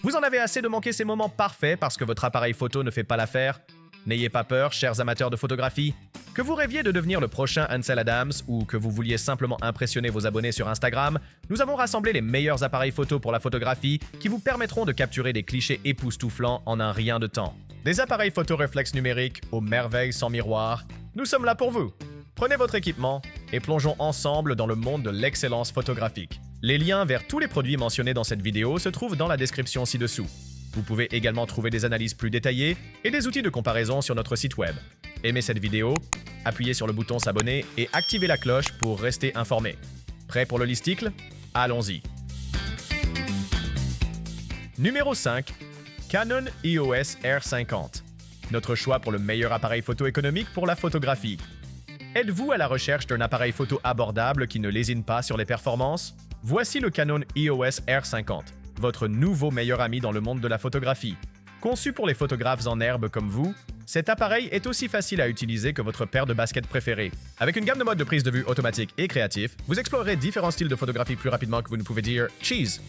Vous en avez assez de manquer ces moments parfaits parce que votre appareil photo ne fait pas l'affaire? N'ayez pas peur, chers amateurs de photographie. Que vous rêviez de devenir le prochain Ansel Adams ou que vous vouliez simplement impressionner vos abonnés sur Instagram, nous avons rassemblé les meilleurs appareils photo pour la photographie qui vous permettront de capturer des clichés époustouflants en un rien de temps. Des appareils photo réflexes numériques aux merveilles sans miroir, nous sommes là pour vous. Prenez votre équipement et plongeons ensemble dans le monde de l'excellence photographique. Les liens vers tous les produits mentionnés dans cette vidéo se trouvent dans la description ci-dessous. Vous pouvez également trouver des analyses plus détaillées et des outils de comparaison sur notre site web. Aimez cette vidéo, appuyez sur le bouton s'abonner et activez la cloche pour rester informé. Prêt pour le listicle? Allons-y. Numéro 5. Canon EOS R50. Notre choix pour le meilleur appareil photo économique pour la photographie. Êtes-vous à la recherche d'un appareil photo abordable qui ne lésine pas sur les performances? Voici le Canon EOS R50, votre nouveau meilleur ami dans le monde de la photographie. Conçu pour les photographes en herbe comme vous, cet appareil est aussi facile à utiliser que votre paire de baskets préférée. Avec une gamme de modes de prise de vue automatique et créatif, vous explorerez différents styles de photographie plus rapidement que vous ne pouvez dire « cheese ».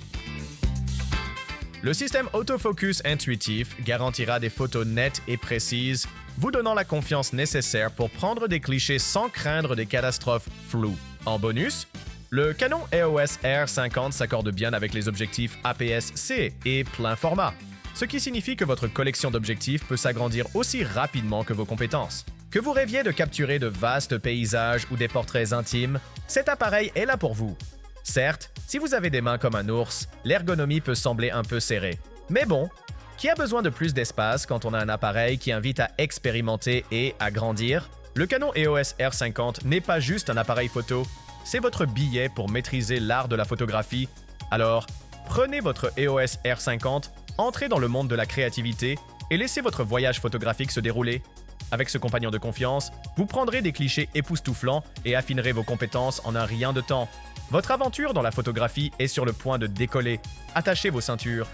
Le système autofocus intuitif garantira des photos nettes et précises, vous donnant la confiance nécessaire pour prendre des clichés sans craindre des catastrophes floues. En bonus, le Canon EOS R50 s'accorde bien avec les objectifs APS-C et plein format, ce qui signifie que votre collection d'objectifs peut s'agrandir aussi rapidement que vos compétences. Que vous rêviez de capturer de vastes paysages ou des portraits intimes, cet appareil est là pour vous. Certes, si vous avez des mains comme un ours, l'ergonomie peut sembler un peu serrée. Mais bon, qui a besoin de plus d'espace quand on a un appareil qui invite à expérimenter et à grandir? Le Canon EOS R50 n'est pas juste un appareil photo, c'est votre billet pour maîtriser l'art de la photographie. Alors, prenez votre EOS R50, entrez dans le monde de la créativité et laissez votre voyage photographique se dérouler. Avec ce compagnon de confiance, vous prendrez des clichés époustouflants et affinerez vos compétences en un rien de temps. Votre aventure dans la photographie est sur le point de décoller. Attachez vos ceintures.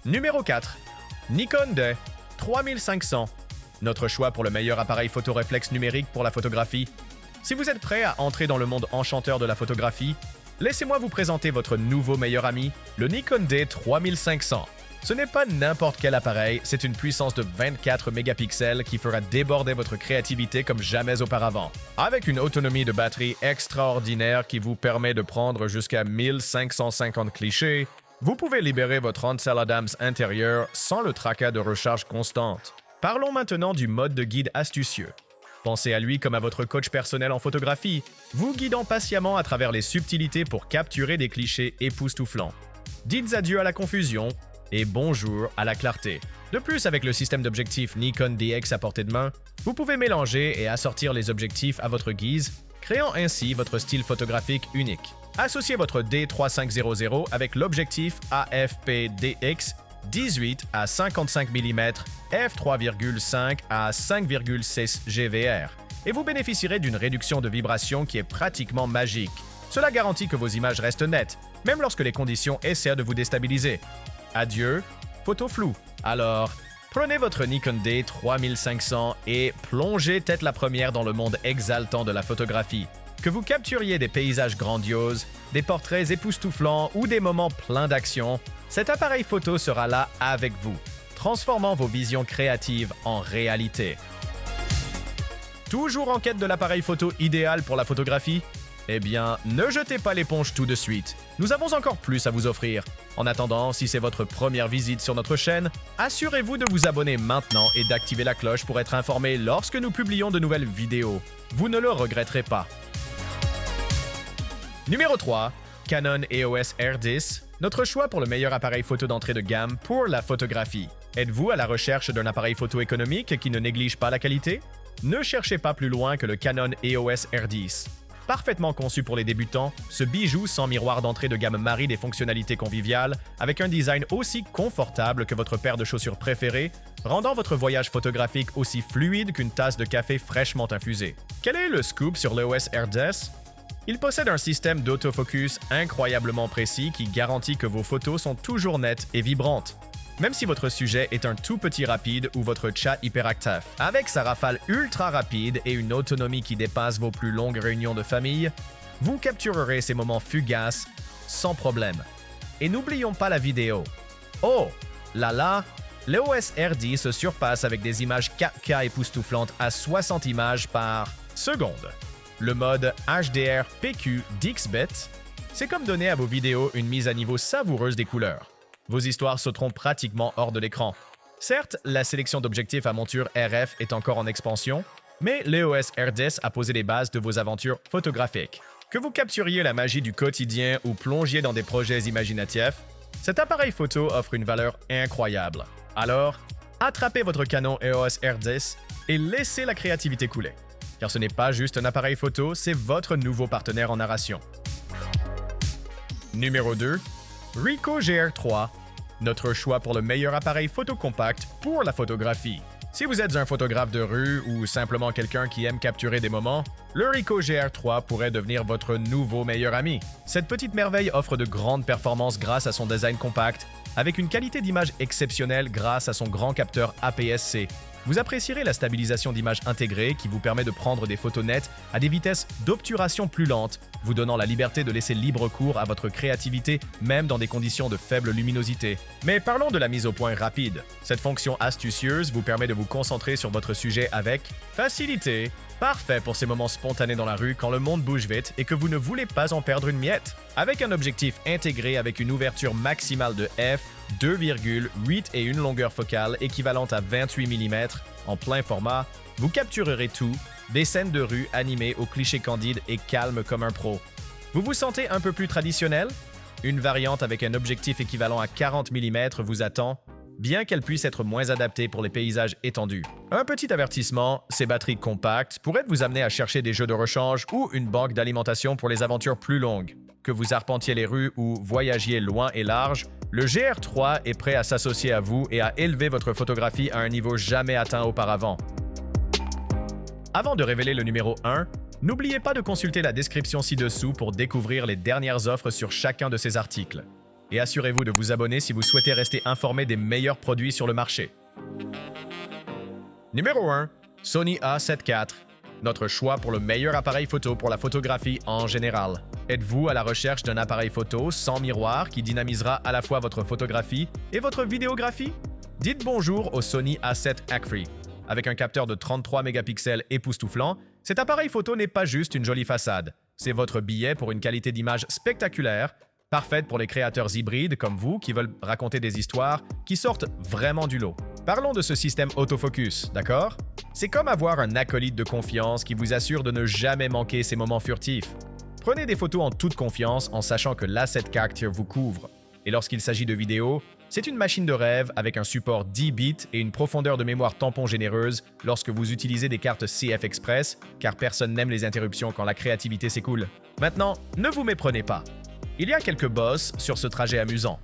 Numéro 4. Nikon D3500. Notre choix pour le meilleur appareil photo réflexe numérique pour la photographie. Si vous êtes prêt à entrer dans le monde enchanteur de la photographie, laissez-moi vous présenter votre nouveau meilleur ami, le Nikon D3500. Ce n'est pas n'importe quel appareil, c'est une puissance de 24 mégapixels qui fera déborder votre créativité comme jamais auparavant. Avec une autonomie de batterie extraordinaire qui vous permet de prendre jusqu'à 1550 clichés, vous pouvez libérer votre Ansel Adams intérieur sans le tracas de recharge constante. Parlons maintenant du mode de guide astucieux. Pensez à lui comme à votre coach personnel en photographie, vous guidant patiemment à travers les subtilités pour capturer des clichés époustouflants. Dites adieu à la confusion et bonjour à la clarté. De plus, avec le système d'objectifs Nikon DX à portée de main, vous pouvez mélanger et assortir les objectifs à votre guise, créant ainsi votre style photographique unique. Associez votre D3500 avec l'objectif AFP-DX 18 à 55 mm f3,5 à 5,6 GVR et vous bénéficierez d'une réduction de vibration qui est pratiquement magique. Cela garantit que vos images restent nettes, même lorsque les conditions essaient de vous déstabiliser. Adieu, photo floue. Alors, prenez votre Nikon D3500 et plongez tête la première dans le monde exaltant de la photographie. Que vous capturiez des paysages grandioses, des portraits époustouflants ou des moments pleins d'action, cet appareil photo sera là avec vous, transformant vos visions créatives en réalité. Toujours en quête de l'appareil photo idéal pour la photographie? Eh bien, ne jetez pas l'éponge tout de suite. Nous avons encore plus à vous offrir. En attendant, si c'est votre première visite sur notre chaîne, assurez-vous de vous abonner maintenant et d'activer la cloche pour être informé lorsque nous publions de nouvelles vidéos. Vous ne le regretterez pas. Numéro 3. Canon EOS R10. Notre choix pour le meilleur appareil photo d'entrée de gamme pour la photographie. Êtes-vous à la recherche d'un appareil photo économique qui ne néglige pas la qualité? Ne cherchez pas plus loin que le Canon EOS R10. Parfaitement conçu pour les débutants, ce bijou sans miroir d'entrée de gamme marie des fonctionnalités conviviales avec un design aussi confortable que votre paire de chaussures préférée, rendant votre voyage photographique aussi fluide qu'une tasse de café fraîchement infusée. Quel est le scoop sur l'EOS R10? Il possède un système d'autofocus incroyablement précis qui garantit que vos photos sont toujours nettes et vibrantes, même si votre sujet est un tout petit rapide ou votre chat hyperactif. Avec sa rafale ultra rapide et une autonomie qui dépasse vos plus longues réunions de famille, vous capturerez ces moments fugaces sans problème. Et n'oublions pas la vidéo. Oh là là, l'EOS R10 se surpasse avec des images 4K époustouflantes à 60 images par seconde. Le mode HDR PQ d'XBit, c'est comme donner à vos vidéos une mise à niveau savoureuse des couleurs. Vos histoires sauteront pratiquement hors de l'écran. Certes, la sélection d'objectifs à monture RF est encore en expansion, mais l'EOS R10 a posé les bases de vos aventures photographiques. Que vous capturiez la magie du quotidien ou plongiez dans des projets imaginatifs, cet appareil photo offre une valeur incroyable. Alors, attrapez votre Canon EOS R10 et laissez la créativité couler. Car ce n'est pas juste un appareil photo, c'est votre nouveau partenaire en narration. Numéro 2. Ricoh GR3, notre choix pour le meilleur appareil photo compact pour la photographie. Si vous êtes un photographe de rue ou simplement quelqu'un qui aime capturer des moments, le Ricoh GR3 pourrait devenir votre nouveau meilleur ami. Cette petite merveille offre de grandes performances grâce à son design compact, avec une qualité d'image exceptionnelle grâce à son grand capteur APS-C. Vous apprécierez la stabilisation d'image intégrée qui vous permet de prendre des photos nettes à des vitesses d'obturation plus lentes, vous donnant la liberté de laisser libre cours à votre créativité même dans des conditions de faible luminosité. Mais parlons de la mise au point rapide. Cette fonction astucieuse vous permet de vous concentrer sur votre sujet avec facilité. Parfait pour ces moments spontanés dans la rue quand le monde bouge vite et que vous ne voulez pas en perdre une miette. Avec un objectif intégré avec une ouverture maximale de f, 2,8 et une longueur focale équivalente à 28 mm en plein format, vous capturerez tout, des scènes de rue animées au cliché candide et calme comme un pro. Vous vous sentez un peu plus traditionnel? Une variante avec un objectif équivalent à 40 mm vous attend, bien qu'elle puisse être moins adaptée pour les paysages étendus. Un petit avertissement, ces batteries compactes pourraient vous amener à chercher des jeux de rechange ou une banque d'alimentation pour les aventures plus longues. Que vous arpentiez les rues ou voyagiez loin et large, le GR3 est prêt à s'associer à vous et à élever votre photographie à un niveau jamais atteint auparavant. Avant de révéler le numéro 1, n'oubliez pas de consulter la description ci-dessous pour découvrir les dernières offres sur chacun de ces articles. Et assurez-vous de vous abonner si vous souhaitez rester informé des meilleurs produits sur le marché. Numéro 1. Sony A7 IV, notre choix pour le meilleur appareil photo pour la photographie en général. Êtes-vous à la recherche d'un appareil photo sans miroir qui dynamisera à la fois votre photographie et votre vidéographie? Dites bonjour au Sony A7 Acri. Avec un capteur de 33 mégapixels époustouflant, cet appareil photo n'est pas juste une jolie façade. C'est votre billet pour une qualité d'image spectaculaire, parfaite pour les créateurs hybrides comme vous qui veulent raconter des histoires qui sortent vraiment du lot. Parlons de ce système autofocus, d'accord? C'est comme avoir un acolyte de confiance qui vous assure de ne jamais manquer ces moments furtifs. Prenez des photos en toute confiance en sachant que l'A7 Capture vous couvre. Et lorsqu'il s'agit de vidéo, c'est une machine de rêve avec un support 10 bits et une profondeur de mémoire tampon généreuse lorsque vous utilisez des cartes CF Express, car personne n'aime les interruptions quand la créativité s'écoule. Maintenant, ne vous méprenez pas. Il y a quelques bosses sur ce trajet amusant.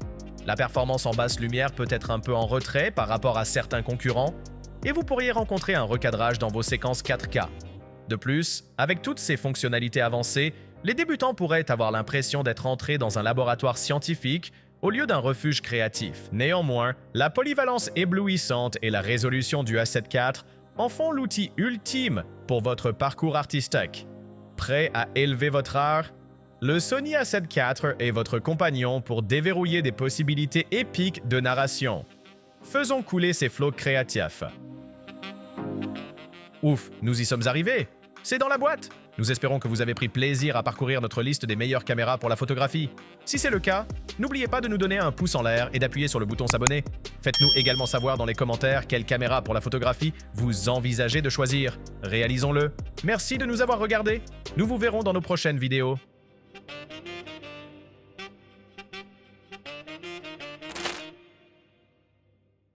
La performance en basse lumière peut être un peu en retrait par rapport à certains concurrents, et vous pourriez rencontrer un recadrage dans vos séquences 4K. De plus, avec toutes ces fonctionnalités avancées, les débutants pourraient avoir l'impression d'être entrés dans un laboratoire scientifique au lieu d'un refuge créatif. Néanmoins, la polyvalence éblouissante et la résolution du A7 IV en font l'outil ultime pour votre parcours artistique. Prêt à élever votre art? Le Sony A7 IV est votre compagnon pour déverrouiller des possibilités épiques de narration. Faisons couler ces flots créatifs. Ouf, nous y sommes arrivés! C'est dans la boîte! Nous espérons que vous avez pris plaisir à parcourir notre liste des meilleures caméras pour la photographie. Si c'est le cas, n'oubliez pas de nous donner un pouce en l'air et d'appuyer sur le bouton s'abonner. Faites-nous également savoir dans les commentaires quelle caméra pour la photographie vous envisagez de choisir. Réalisons-le. Merci de nous avoir regardés. Nous vous verrons dans nos prochaines vidéos.